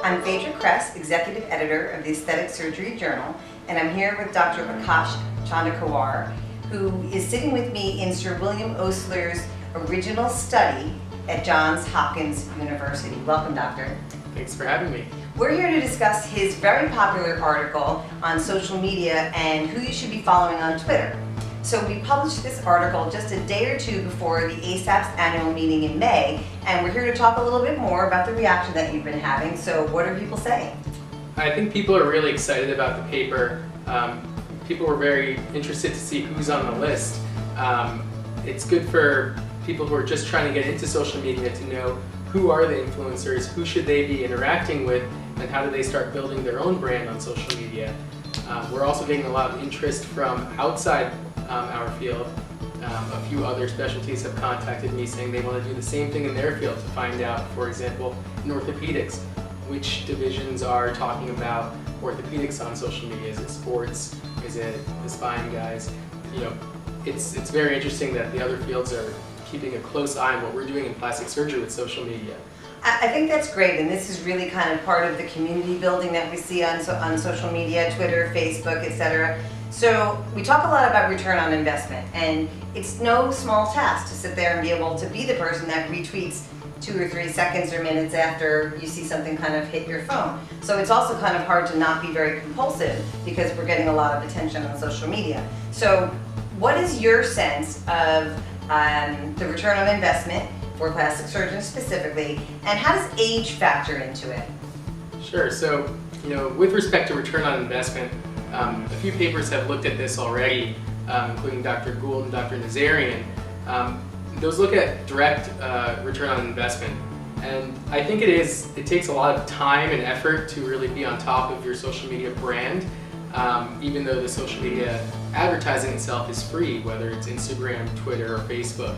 I'm Phaedra Kress, Executive Editor of the Aesthetic Surgery Journal, and I'm here with Dr. Akash Chandawakar, who is sitting with me in Sir William Osler's original study at Johns Hopkins University. Welcome, Doctor. Thanks for having me. We're here to discuss his very popular article on social media and who you should be following on Twitter. So we published this article just a day or two before the ASAP's annual meeting in May, and we're here to talk a little bit more about the reaction that you've been having. So what are people saying? I think people are really excited about the paper. People were very interested to see who's on the list. It's good for people who are just trying to get into social media to know who are the influencers, who should they be interacting with, and how do they start building their own brand on social media. We're also getting a lot of interest from outside our field. A few other specialties have contacted me saying they want to do the same thing in their field to find out, for example, in orthopedics, which divisions are talking about orthopedics on social media. Is it sports? Is it the spine guys? You know, it's very interesting that the other fields are keeping a close eye on what we're doing in plastic surgery with social media. I think that's great, and this is really kind of part of the community building that we see on social media, Twitter, Facebook, etc. So we talk a lot about return on investment, and it's no small task to sit there and be able to be the person that retweets 2 or 3 seconds or minutes after you see something kind of hit your phone. So it's also kind of hard to not be very compulsive because we're getting a lot of attention on social media. So what is your sense of the return on investment for plastic surgeons specifically, and how does age factor into it? Sure. So, with respect to return on investment, a few papers have looked at this already, including Dr. Gould and Dr. Nazarian. Those look at direct return on investment, and I think it takes a lot of time and effort to really be on top of your social media brand, even though the social media advertising itself is free, whether it's Instagram, Twitter, or Facebook.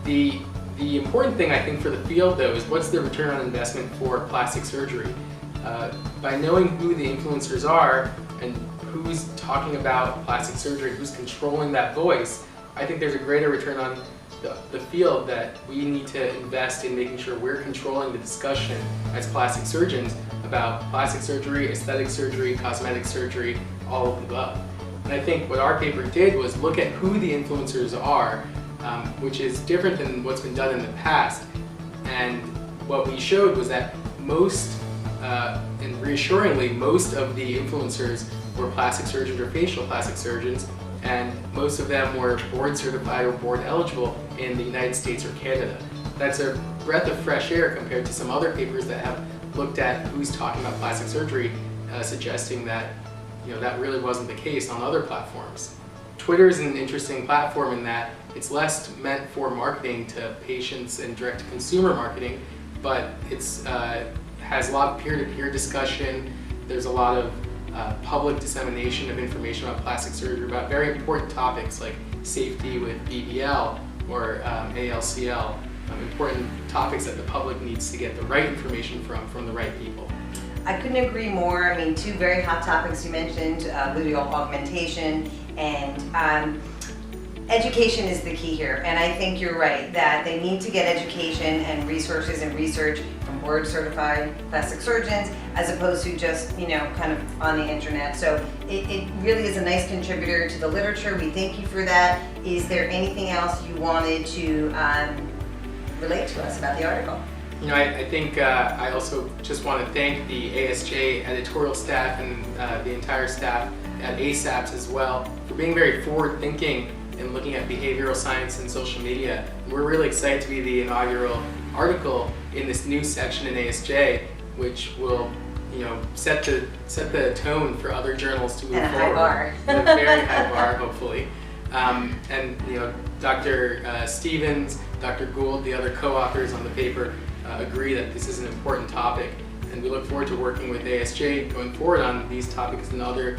The important thing I think for the field though is what's the return on investment for plastic surgery. By knowing who the influencers are and who's talking about plastic surgery, who's controlling that voice, I think there's a greater return on the field that we need to invest in making sure we're controlling the discussion as plastic surgeons about plastic surgery, aesthetic surgery, cosmetic surgery, all of the above. And I think what our paper did was look at who the influencers are, which is different than what's been done in the past. And what we showed was that most, and reassuringly, most of the influencers were plastic surgeons or facial plastic surgeons, and most of them were board certified or board eligible in the United States or Canada. That's a breath of fresh air compared to some other papers that have looked at who's talking about plastic surgery, suggesting that that really wasn't the case on other platforms. Twitter is an interesting platform in that it's less meant for marketing to patients and direct-to-consumer marketing, but it's has a lot of peer-to-peer discussion. There's a lot of public dissemination of information about plastic surgery, about very important topics like safety with BBL or ALCL, important topics that the public needs to get the right information from the right people. I couldn't agree more. I mean, 2 very hot topics you mentioned, luteal augmentation and education is the key here. And I think you're right that they need to get education and resources and research from board certified plastic surgeons as opposed to just, kind of on the internet. So it really is a nice contributor to the literature. We thank you for that. Is there anything else you wanted to relate to us about the article? I think I also just want to thank the ASJ editorial staff and the entire staff at ASAPS as well for being very forward-thinking and looking at behavioral science and social media. We're really excited to be the inaugural article in this new section in ASJ, which will set the tone for other journals to move and forward. A high bar. And a very high bar, hopefully. And Dr. Stevens, Dr. Gould, the other co-authors on the paper, agree that this is an important topic, and we look forward to working with ASJ going forward on these topics and other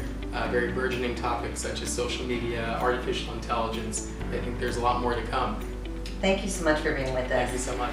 very burgeoning topics such as social media, artificial intelligence. I think there's a lot more to come. Thank you so much for being with us. Thank you so much.